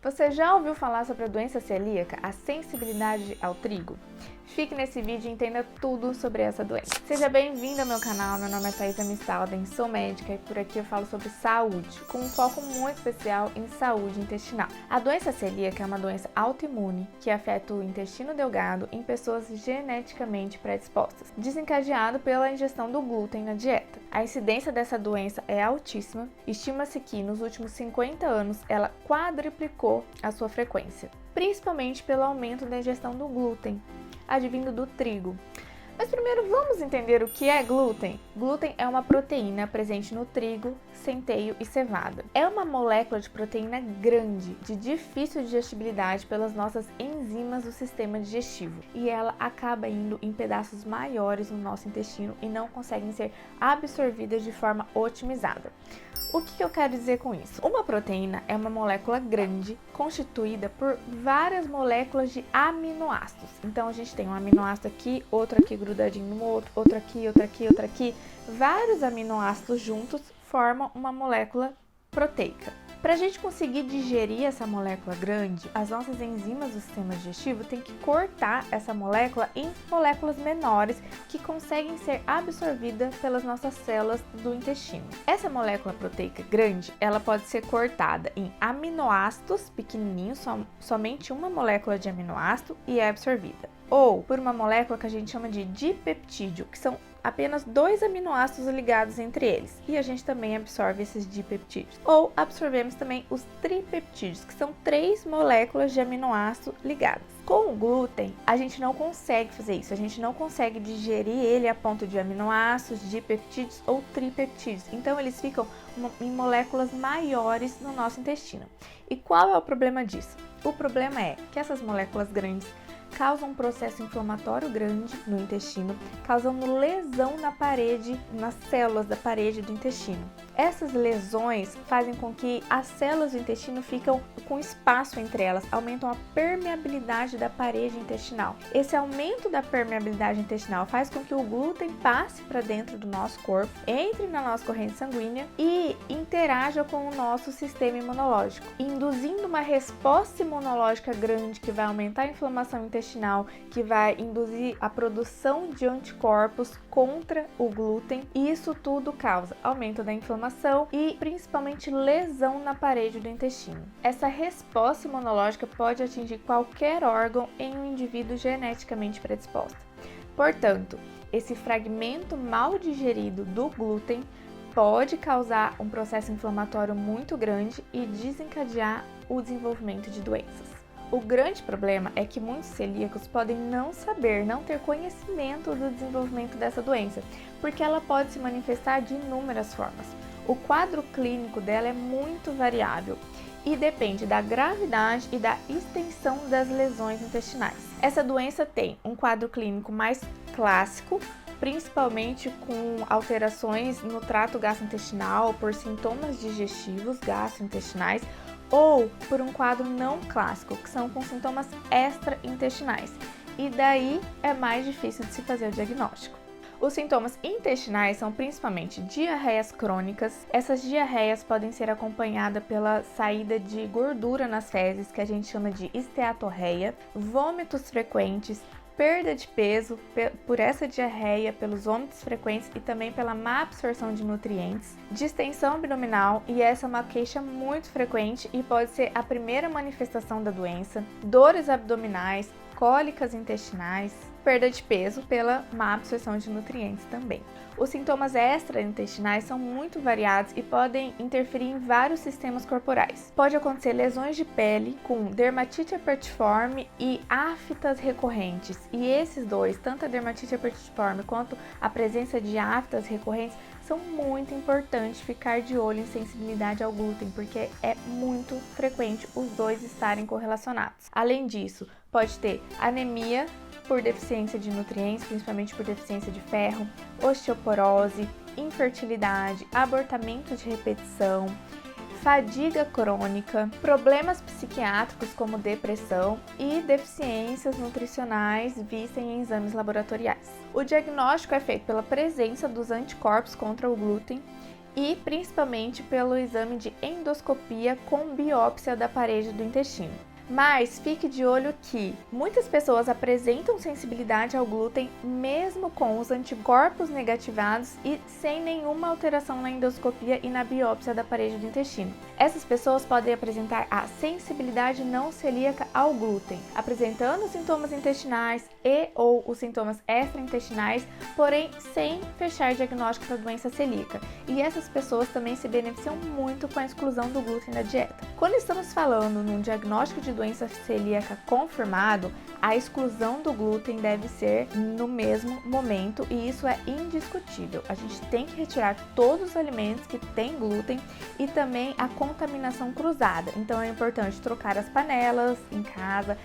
Você já ouviu falar sobre a doença celíaca, a sensibilidade ao trigo? Fique nesse vídeo e entenda tudo sobre essa doença. Seja bem-vindo ao meu canal, meu nome é Thaisa Mistalden, sou médica e por aqui eu falo sobre saúde, com um foco muito especial em saúde intestinal. A doença celíaca é uma doença autoimune que afeta o intestino delgado em pessoas geneticamente predispostas, desencadeado pela ingestão do glúten na dieta. A incidência dessa doença é altíssima, estima-se que nos últimos 50 anos ela quadruplicou a sua frequência, principalmente pelo aumento da ingestão do glúten, advindo do trigo. Mas primeiro vamos entender o que é glúten. Glúten é uma proteína presente no trigo, centeio e cevada. É uma molécula de proteína grande, de difícil digestibilidade pelas nossas enzimas do sistema digestivo. E ela acaba indo em pedaços maiores no nosso intestino e não conseguem ser absorvidas de forma otimizada. O que eu quero dizer com isso? Uma proteína é uma molécula grande constituída por várias moléculas de aminoácidos. Então a gente tem um aminoácido aqui, outro aqui grudadinho no outro, outro aqui, outro aqui, outro aqui. Vários aminoácidos juntos formam uma molécula proteica. Para a gente conseguir digerir essa molécula grande, as nossas enzimas do sistema digestivo têm que cortar essa molécula em moléculas menores que conseguem ser absorvidas pelas nossas células do intestino. Essa molécula proteica grande, ela pode ser cortada em aminoácidos pequenininhos, somente uma molécula de aminoácido e é absorvida. Ou por uma molécula que a gente chama de dipeptídeo, que são apenas 2 aminoácidos ligados entre eles, e a gente também absorve esses dipeptídeos. Ou absorvemos também os tripeptídeos, que são 3 moléculas de aminoácido ligadas. Com o glúten, a gente não consegue fazer isso, a gente não consegue digerir ele a ponto de aminoácidos, dipeptídeos ou tripeptídeos, então eles ficam em moléculas maiores no nosso intestino. E qual é o problema disso? O problema é que essas moléculas grandes causam um processo inflamatório grande no intestino, causando lesão na parede, nas células da parede do intestino. Essas lesões fazem com que as células do intestino ficam com espaço entre elas, aumentam a permeabilidade da parede intestinal. Esse aumento da permeabilidade intestinal faz com que o glúten passe para dentro do nosso corpo, entre na nossa corrente sanguínea e interaja com o nosso sistema imunológico, induzindo uma resposta imunológica grande que vai aumentar a inflamação intestinal, que vai induzir a produção de anticorpos contra o glúten, e isso tudo causa aumento da inflamação e principalmente lesão na parede do intestino. Essa resposta imunológica pode atingir qualquer órgão em um indivíduo geneticamente predisposto. Portanto, esse fragmento mal digerido do glúten pode causar um processo inflamatório muito grande e desencadear o desenvolvimento de doenças. O grande problema é que muitos celíacos podem não saber, não ter conhecimento do desenvolvimento dessa doença, porque ela pode se manifestar de inúmeras formas. O quadro clínico dela é muito variável e depende da gravidade e da extensão das lesões intestinais. Essa doença tem um quadro clínico mais clássico, principalmente com alterações no trato gastrointestinal, por sintomas digestivos gastrointestinais, ou por um quadro não clássico, que são com sintomas extraintestinais, e daí é mais difícil de se fazer o diagnóstico. Os sintomas intestinais são principalmente diarreias crônicas. Essas diarreias podem ser acompanhadas pela saída de gordura nas fezes, que a gente chama de esteatorreia, vômitos frequentes, perda de peso por essa diarreia, pelos vômitos frequentes e também pela má absorção de nutrientes, distensão abdominal, e essa é uma queixa muito frequente e pode ser a primeira manifestação da doença, dores abdominais, cólicas intestinais, perda de peso pela má absorção de nutrientes também. Os sintomas extraintestinais são muito variados e podem interferir em vários sistemas corporais. Pode acontecer lesões de pele com dermatite herpetiforme e aftas recorrentes. E esses dois, tanto a dermatite herpetiforme quanto a presença de aftas recorrentes, são muito importantes ficar de olho em sensibilidade ao glúten, porque é muito frequente os dois estarem correlacionados. Além disso, pode ter anemia por deficiência de nutrientes, principalmente por deficiência de ferro, osteoporose, infertilidade, abortamento de repetição, fadiga crônica, problemas psiquiátricos como depressão e deficiências nutricionais vistas em exames laboratoriais. O diagnóstico é feito pela presença dos anticorpos contra o glúten e principalmente pelo exame de endoscopia com biópsia da parede do intestino. Mas fique de olho que muitas pessoas apresentam sensibilidade ao glúten mesmo com os anticorpos negativados e sem nenhuma alteração na endoscopia e na biópsia da parede do intestino. Essas pessoas podem apresentar a sensibilidade não celíaca ao glúten, apresentando sintomas intestinais e ou os sintomas extraintestinais, porém sem fechar diagnóstico da doença celíaca. E essas pessoas também se beneficiam muito com a exclusão do glúten da dieta. Quando estamos falando num diagnóstico de doença celíaca confirmado, a exclusão do glúten deve ser no mesmo momento e isso é indiscutível. A gente tem que retirar todos os alimentos que têm glúten e também a contaminação cruzada. Então é importante trocar as panelas em casa,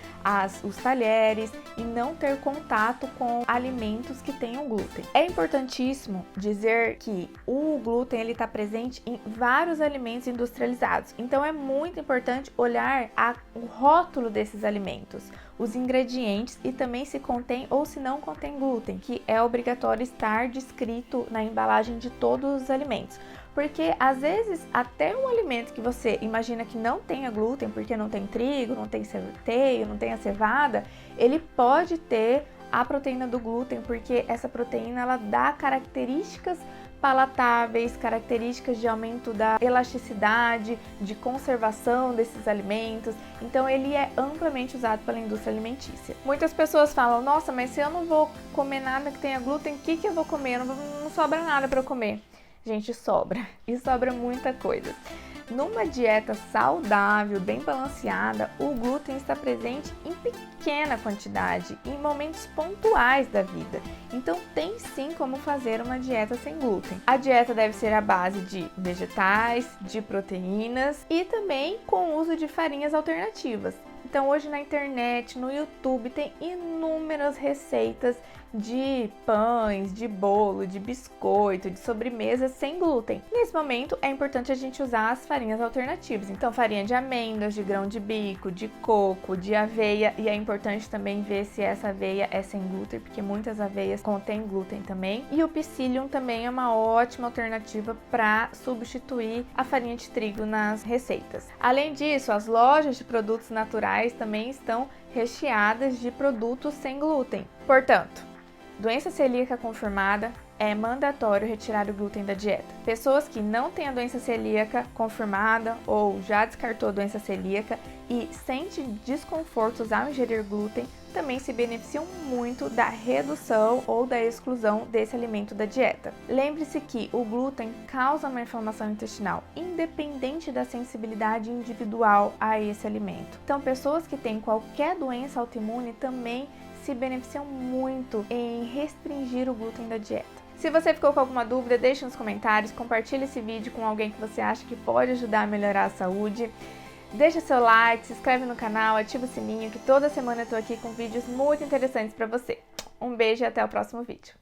os talheres e não ter contato com alimentos que tenham glúten. É importantíssimo dizer que o glúten está presente em vários alimentos industrializados. Então é muito importante olhar o rótulo desses alimentos, os ingredientes e também se contém ou se não contém glúten, que é obrigatório estar descrito na embalagem de todos os alimentos. Porque às vezes até um alimento que você imagina que não tenha glúten, porque não tem trigo, não tem centeio, não tem a cevada, ele pode ter a proteína do glúten, porque essa proteína ela dá características palatáveis, características de aumento da elasticidade, de conservação desses alimentos. Então ele é amplamente usado pela indústria alimentícia. Muitas pessoas falam: nossa, mas se eu não vou comer nada que tenha glúten, o que eu vou comer? Não sobra nada para eu comer. Gente, sobra. E sobra muita coisa. Numa dieta saudável, bem balanceada, o glúten está presente em pequena quantidade, em momentos pontuais da vida. Então tem sim como fazer uma dieta sem glúten. A dieta deve ser à base de vegetais, de proteínas e também com o uso de farinhas alternativas. Então hoje na internet, no YouTube, tem inúmeras receitas de pães, de bolo, de biscoito, de sobremesas sem glúten. Nesse momento é importante a gente usar as farinhas alternativas. Então farinha de amêndoas, de grão de bico, de coco, de aveia, e é importante também ver se essa aveia é sem glúten, porque muitas aveias contêm glúten também. E o psyllium também é uma ótima alternativa para substituir a farinha de trigo nas receitas. Além disso, as lojas de produtos naturais também estão recheadas de produtos sem glúten. Portanto, doença celíaca confirmada, é mandatório retirar o glúten da dieta. Pessoas que não têm a doença celíaca confirmada ou já descartou a doença celíaca e sente desconfortos ao ingerir glúten, também se beneficiam muito da redução ou da exclusão desse alimento da dieta. Lembre-se que o glúten causa uma inflamação intestinal, independente da sensibilidade individual a esse alimento. Então, pessoas que têm qualquer doença autoimune também se beneficiam muito em restringir o glúten da dieta. Se você ficou com alguma dúvida, deixe nos comentários, compartilhe esse vídeo com alguém que você acha que pode ajudar a melhorar a saúde. Deixa seu like, se inscreve no canal, ativa o sininho, que toda semana eu tô aqui com vídeos muito interessantes para você. Um beijo e até o próximo vídeo.